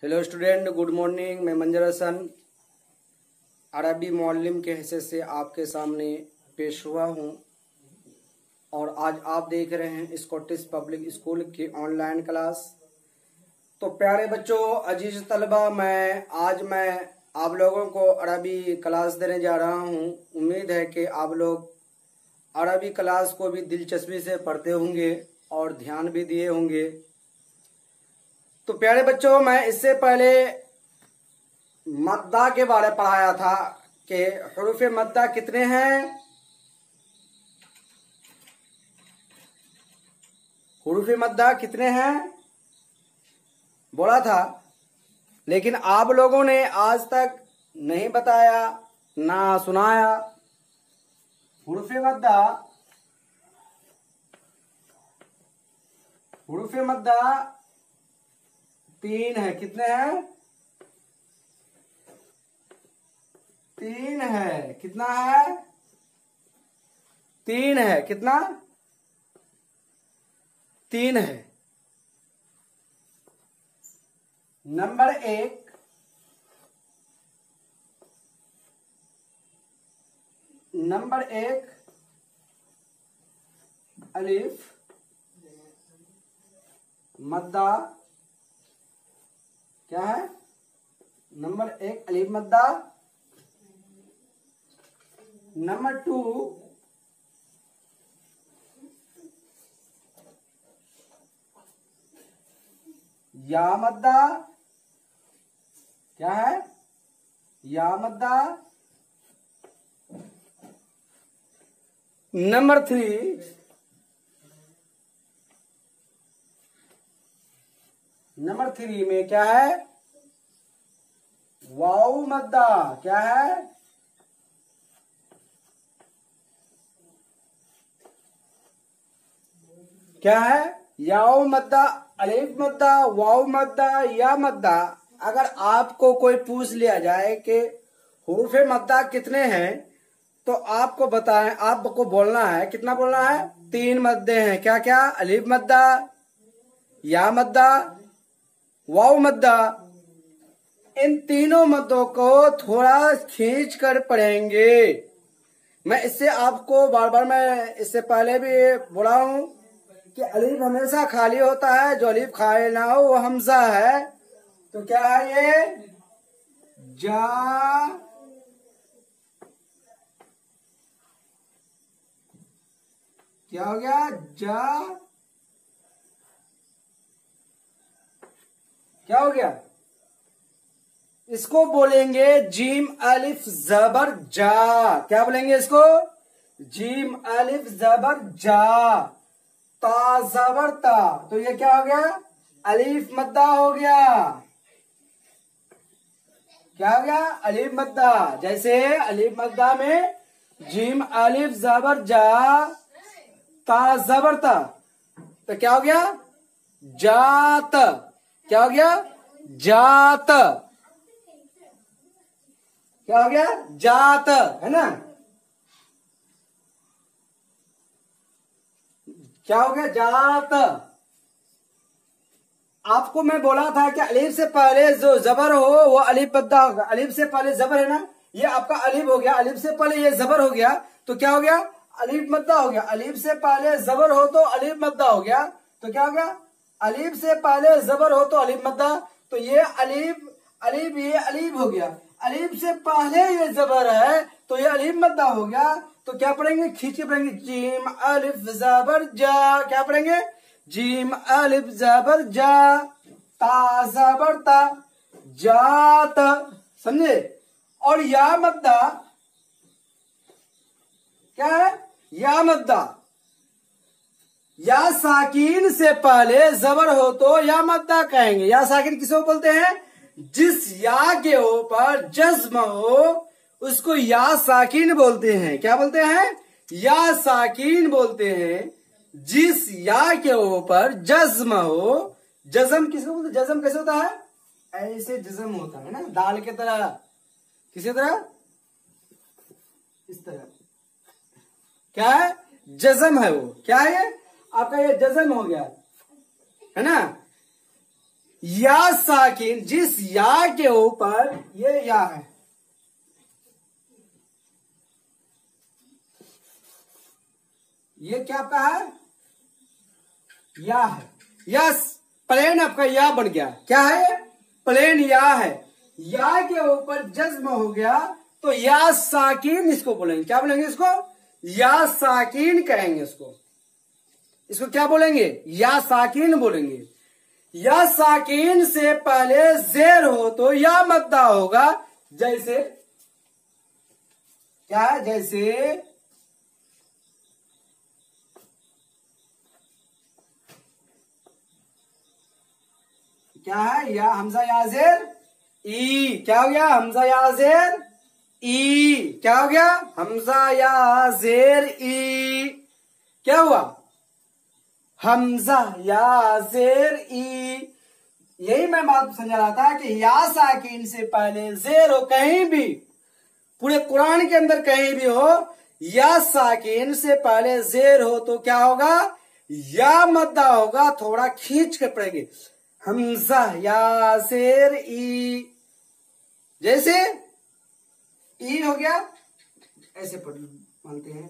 Hello student, good morning. मैं मंजर हसन अरबी मौलम के हिस्से से आपके सामने पेश हुआ हूँ और आज आप देख रहे हैं स्कॉटिश पब्लिक स्कूल की ऑनलाइन क्लास। तो प्यारे बच्चों, अजीज तलबा, मैं आप लोगों को अरबी क्लास देने जा रहा हूँ। उम्मीद है कि आप लोग अरबी क्लास को भी दिलचस्पी से पढ़ते होंगे और ध्यान भी दिए होंगे। तो प्यारे बच्चों, मैं इससे पहले मद्दा के बारे में पढ़ाया था कि हुरूफ मद्दा कितने हैं। हुरूफ मद्दा कितने हैं बोला था, लेकिन आप लोगों ने आज तक नहीं बताया ना सुनाया। हुरूफ मद्दा 3 है। कितने हैं? 3 है। कितना है? 3 है। कितना? 3 है। नंबर 1, अलिफ मद्दा क्या है? नंबर 1 अलिफ मद्दा। नंबर 2 या मद्दा। क्या है? या मद्दा। नंबर 3 में क्या है? वाव मद्दा। क्या है? क्या है? याव मद्दा, अलिफ मद्दा, वाव मद्दा, या मद्दा। अगर आपको कोई पूछ लिया जाए कि हुरूफ मद्दा कितने हैं तो आपको बताएं, आपको बोलना है। कितना बोलना है? 3 मद्दे हैं। क्या क्या? अलिफ मद्दा, या मद्दा, वाव मद्दा। इन तीनों मद्दों को थोड़ा खींच कर पढ़ेंगे। मैं इससे आपको बार बार, मैं इससे पहले भी बोला हूं कि अलिफ हमेशा खाली होता है। जो अलिफ खाली ना हो वो हमजा है। तो क्या है ये? जा। क्या हो गया? जा। क्या हो गया? इसको बोलेंगे जीम अलिफ जबर जा। क्या बोलेंगे इसको? जीम अलिफ जबर जा। ता जबर ता। तो ये क्या हो गया? अलिफ मद्दा हो गया। क्या हो गया? अलिफ मद्दा। जैसे अलिफ मद्दा में जीम अलिफ जबर जा, ता जबर ता। तो क्या हो गया? जात। क्या हो गया? जात। क्या हो गया? जात, है ना? क्या हो गया? जात। आपको मैं बोला था कि अलिफ से पहले जो जबर हो वो अलिफ मद्दा होगा। अलिफ से पहले जबर है ना, ये आपका अलिफ हो गया। अलिफ से पहले ये जबर हो गया तो क्या हो गया? अलिफ मद्दा हो गया। अलिफ से पहले जबर हो तो अलिफ मद्दा हो गया। तो क्या हो गया? अलिफ से पहले जबर हो तो अलिफ मद्दा। तो ये अलिफ अलिफ ये अलिफ हो गया। अलिफ से पहले ये जबर है तो ये अलिफ मद्दा हो गया। तो क्या पढ़ेंगे? खींच के पढ़ेंगे। जीम अलिफ जबर जा। क्या पढ़ेंगे? जीम अलिफ जबर जा, ता जबर ता, जात। समझे? और या मद्दा क्या है? या मद्दा या साकिन से पहले जबर हो तो या मद्दा कहेंगे। या साकिन किसको बोलते हैं? जिस या के ऊपर जज्म हो उसको या साकिन बोलते हैं। क्या बोलते हैं? या साकिन बोलते हैं। जिस या के ऊपर जज्म हो। जज्म किसको बोलते? जज्म कैसे होता है? ऐसे जज्म होता है ना, दाल की तरह। किसी तरह? इस तरह। क्या है? जज्म है वो। क्या है ये? आपका ये जज्म हो गया, है ना? या साकिन, जिस या के ऊपर ये या है, ये क्या आपका है, या है। यस, प्लेन आपका या बन गया। क्या है, प्लेन या है। या के ऊपर जज्म हो गया तो या साकिन इसको बोलेंगे। क्या बोलेंगे इसको, या साकिन कहेंगे इसको। इसको क्या बोलेंगे, या साकिन बोलेंगे। या साकिन से पहले जेर हो तो या मद्दा होगा। जैसे क्या है, जैसे क्या है, या हमजा या जेर ई। क्या हो गया, हमजा या जेर ई। क्या हो गया, हमजा या जेर ई। क्या हुआ, हमजा या जेर ई। यही मैं बात समझा रहा था कि या साकिन से पहले जेर हो, कहीं भी पूरे कुरान के अंदर कहीं भी हो, या साकिन से पहले जेर हो तो क्या होगा, या मद्दा होगा। थोड़ा खींच के पढ़ेंगे, हमजा या जेर ई। जैसे ई हो गया, ऐसे पढ़ मानते हैं।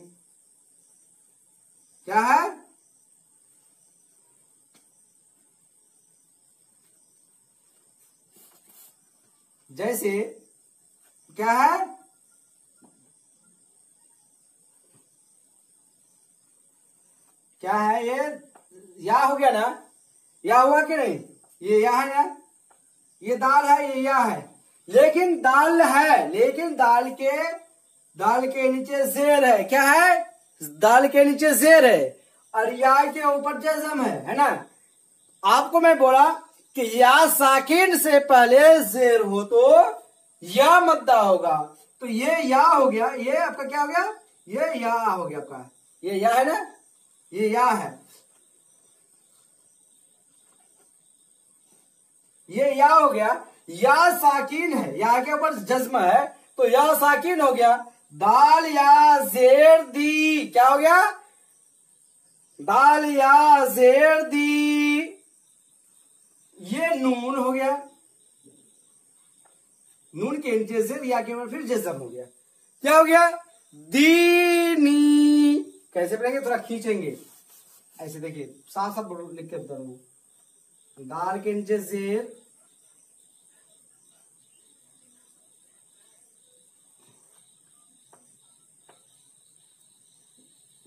क्या है, जैसे क्या है, क्या है, ये या हो गया ना, या हुआ कि नहीं, ये या है ना, ये दाल है, ये या है। लेकिन दाल है, लेकिन दाल के नीचे जेर है। क्या है, दाल के नीचे जेर है और या के ऊपर जज़म है ना। आपको मैं बोला कि या साकिन से पहले जेर हो तो या मद्दा होगा। तो ये या हो गया, ये आपका क्या हो गया, ये या हो गया आपका, ये या है ना, ये या है, ये या हो गया। या साकिन है, या के ऊपर जज्म है तो या साकिन हो गया। दाल या जेर दी। क्या हो गया, दाल या जेर दी। ये नून हो गया, नून के नीचे जेर, या के ऊपर फिर जज्म हो गया। क्या हो गया, दीनी। कैसे पढ़ेंगे, थोड़ा खींचेंगे ऐसे, देखिए साफ साफ लिख के बता रहा हूं। दाल के नीचे जेर,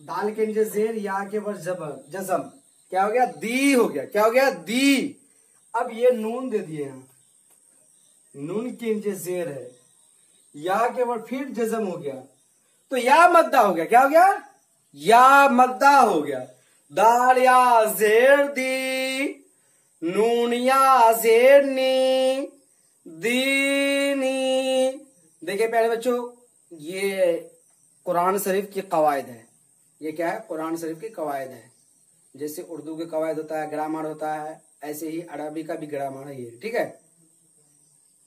दाल के नीचे जेर, या के ऊपर जज़म। क्या हो गया, दी हो गया। क्या हो गया, दी। अब ये नून दे दिए हैं, नून के नीचे जेर है, या के ऊपर फिर जज़म हो गया तो या मद्दा हो गया। क्या हो गया, या मद्दा हो गया। दाल या जेर दी, नून या जेर नी, दीनी। देखिए प्यारे बच्चों, ये कुरान शरीफ की कवायद है। ये क्या है, कुरान शरीफ की कवायद है। जैसे उर्दू के कवायद होता है, ग्रामर होता है, ऐसे ही अरबी का भी ग्रामर है ये। ठीक है,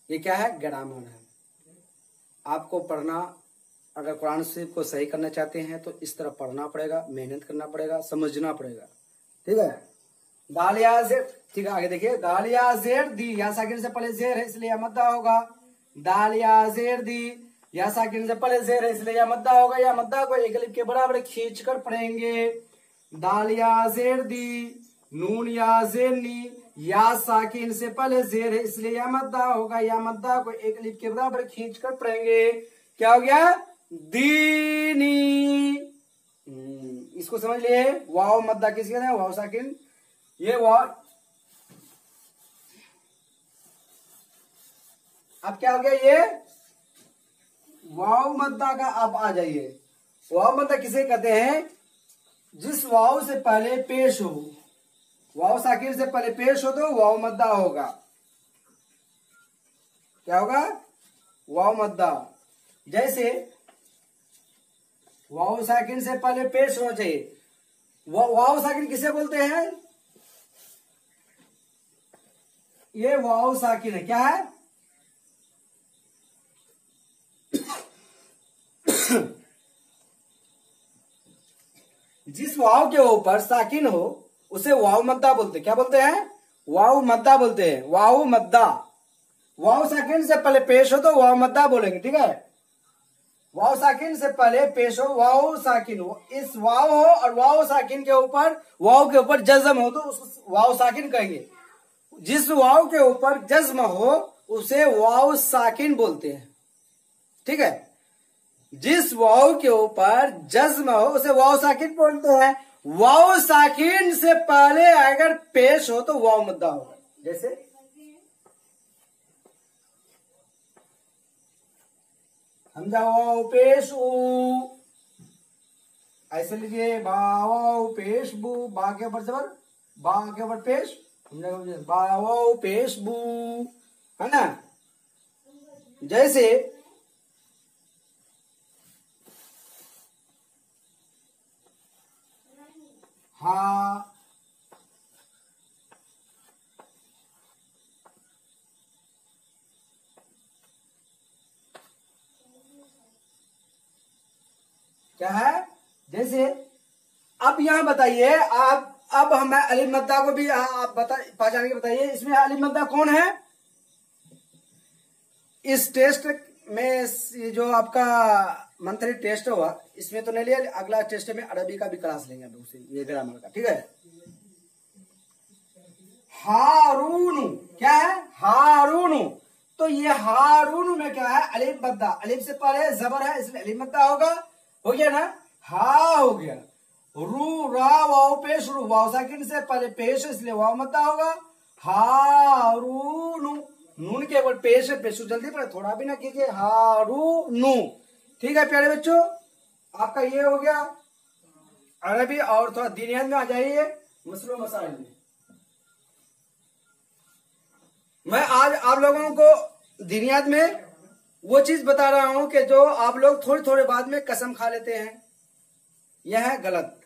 ये क्या है, ग्रामर है। आपको पढ़ना, अगर कुरान शरीफ को सही करना चाहते हैं तो इस तरह पढ़ना पड़ेगा, मेहनत करना पड़ेगा, समझना पड़ेगा। ठीक है, दाल या जेर। ठीक है, आगे देखिए, दाल या जेर दी। या साकिन से पहले जेर है इसलिए या मद्दा होगा। दाल या जेर दी, या साकिन से पहले जेर है इसलिए या मद्दा होगा। या मद्दा को एक अलिफ के बराबर खींच कर पढ़ेंगे। दाल या जेर दी, नून या जेर नी, या साकिन से पहले जेर है इसलिए या मद्दा होगा। या मद्दा को एक अलिफ के बराबर खींच कर पढ़ेंगे। क्या हो गया, दीनी। इसको समझ लिए, वाव मद्दा किसके है, वाव साकिन। ये वाव, अब क्या हो गया, ये वाव मद्दा का। अब आ जाइए, वाव मद्दा किसे कहते हैं, जिस वाव से पहले पेश हो, वाव साकिन से पहले पेश हो तो वाव मद्दा होगा। क्या होगा, वाव मद्दा। जैसे वाव साकिन से पहले पेश होना चाहिए। वाव साकिन किसे बोलते हैं, ये वाव साकिन है। क्या है, जिस वाव के ऊपर साकिन हो उसे वाव मद्दा बोलते हैं। क्या बोलते हैं, वाव मद्दा बोलते हैं, वाव मद्दा। वाव साकिन से पहले पेश हो तो वाव मद्दा बोलेंगे, ठीक है। वाव साकिन से पहले पेश हो वाव साकिन हो, इस वाव हो और वाव साकिन के ऊपर, वाव के ऊपर जज्म हो तो उसको वाव साकिन कहेंगे। जिस वाव के ऊपर जज्म हो उसे वाव साकिन बोलते हैं, ठीक है। जिस वाव के ऊपर जज्म हो उसे वाव साकिन बोलते हैं। वाव साकिन से पहले अगर पेश हो तो वाव मद्दा होगा। जैसे हमजा वाव पेश ऊ, ऐसे लीजिए वाव पेश बू, बा के ऊपर जबर, बा के ऊपर पेश, वाव पेश बू, है ना। जैसे हा, क्या है। जैसे अब यहां बताइए आप, अब हमें अलिफ मद्दा को भी आप पहचान के बताइए, इसमें अलिफ मद्दा कौन है। इस टेस्ट में जो आपका मंथली टेस्ट हुआ इसमें तो नहीं लिया, अगला टेस्ट में अरबी का भी क्लास लेंगे हम उसे, ये ग्रामर का, ठीक है। हारून, क्या है, हारून। तो ये हारून में क्या है, अलिफ मद्दा, अलिफ से पहले जबर है इसलिए अलिफ मद्दा होगा, हो गया ना। हा हो गया, रू रा वाव पेश रू, वाव साकिन से पहले पेश इसलिए वाव मद्दा होगा। हारून, नून के ऊपर पेश है, पेश जल्दी पड़े, थोड़ा भी ना कीजिए, हारून, ठीक है प्यारे बच्चों। आपका ये हो गया अरबी, और थोड़ा दीनियत में आ जाइए, मसलो मसाइल में। मैं आज आप लोगों को दीनियत में वो चीज बता रहा हूं कि जो आप लोग थोड़ी थोड़ी बाद में कसम खा लेते हैं, यह है गलत।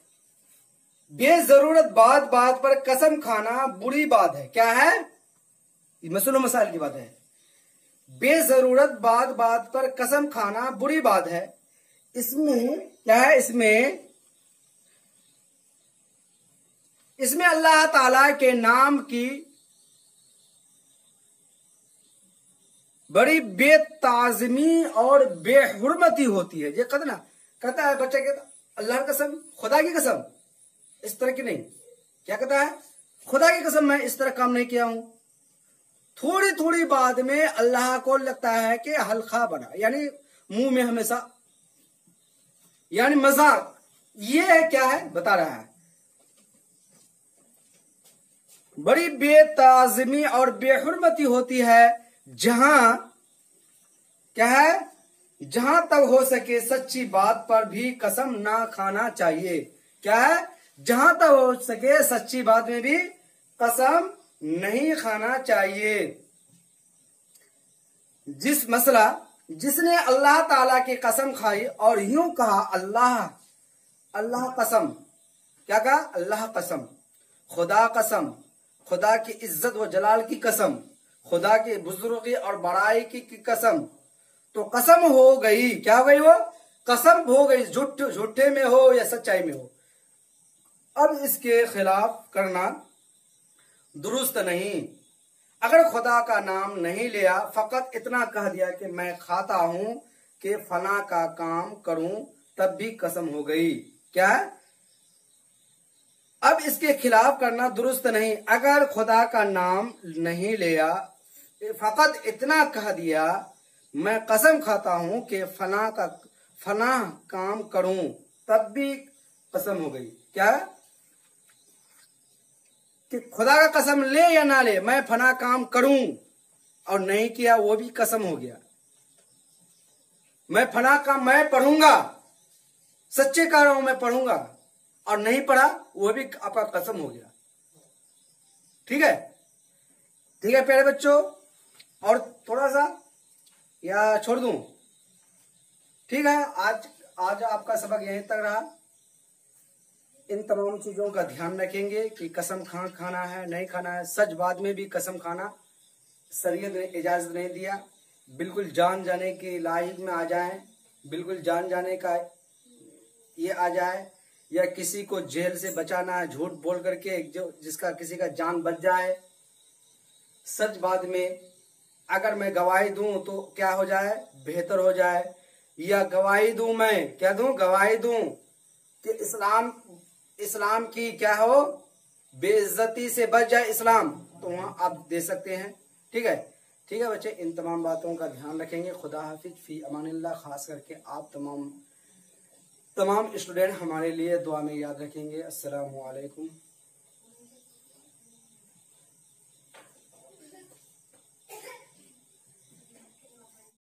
बेजरूरत बात बात पर कसम खाना बुरी बात है। क्या है, मसलो मसाइल की बात है। बेजरूरत बात बात पर कसम खाना बुरी बात है। इसमें क्या है, इसमें अल्लाह ताला के नाम की बड़ी बेताजमी और बेहुरमती होती है। ये कहता है बच्चा, कहता अल्लाह की कसम, खुदा की कसम, इस तरह की नहीं, क्या कहता है, खुदा की कसम मैं इस तरह काम नहीं किया हूं। थोड़ी थोड़ी बात में अल्लाह को लगता है कि हल्का बना, यानी मुंह में हमेशा, यानी मजाक, ये क्या है बता रहा है। बड़ी बेताजमी और बेहुरमती होती है जहां, क्या है, जहां तक हो सके सच्ची बात पर भी कसम ना खाना चाहिए। क्या है, जहां तक हो सके सच्ची बात में भी कसम नहीं खाना चाहिए। जिसने अल्लाह ताला की कसम खाई और यूं कहा अल्लाह, अल्लाह कसम, क्या कहा, अल्लाह कसम, खुदा कसम, खुदा की इज्जत व जलाल की कसम, खुदा की बुजुर्गी और बड़ाई की कसम, तो कसम हो गई, क्या हो गई, वो कसम हो गई, झूठे में हो या सच्चाई में हो। अब इसके खिलाफ करना दुरुस्त नहीं। अगर खुदा का नाम नहीं लिया, फकत इतना कह दिया कि मैं खाता हूं कि फला का काम करूं, तब भी कसम हो गई। क्या है, अब इसके खिलाफ करना दुरुस्त नहीं। अगर खुदा का नाम नहीं लिया, फकत इतना कह दिया मैं कसम खाता हूं कि फला काम करूं, तब भी कसम हो गई। क्या, कि खुदा का कसम ले या ना ले, मैं फला काम करूं और नहीं किया वो भी कसम हो गया। मैं फला काम मैं पढ़ूंगा, सच्चे कह रहा हूं मैं पढ़ूंगा, और नहीं पढ़ा वो भी आपका कसम हो गया। ठीक है, ठीक है प्यारे बच्चों, और थोड़ा सा या छोड़ दूं, ठीक है। आज आपका सबक यहीं तक रहा। इन तमाम चीजों का ध्यान रखेंगे कि कसम खाना है नहीं खाना है। सच बात में भी कसम खाना शरीयत ने इजाजत नहीं दिया। बिल्कुल जान जाने के लायक में आ जाए, बिल्कुल जान जाने का ये आ जाए, या किसी को जेल से बचाना है झूठ बोल करके, जो जिसका किसी का जान बच जाए, सच बात में अगर मैं गवाही दूं तो क्या हो जाए, बेहतर हो जाए, या गवाही दूं, मैं क्या दूं, गवाही दूं कि इस्लाम की क्या हो, बेइज्जती से बच जाए इस्लाम, तो वहां आप दे सकते हैं। ठीक है, ठीक है बच्चे, इन तमाम बातों का ध्यान रखेंगे। खुदा हाफिज, फी अमानिल्लाह। खास करके आप तमाम स्टूडेंट हमारे लिए दुआ में याद रखेंगे। अस्सलामु अलैकुम।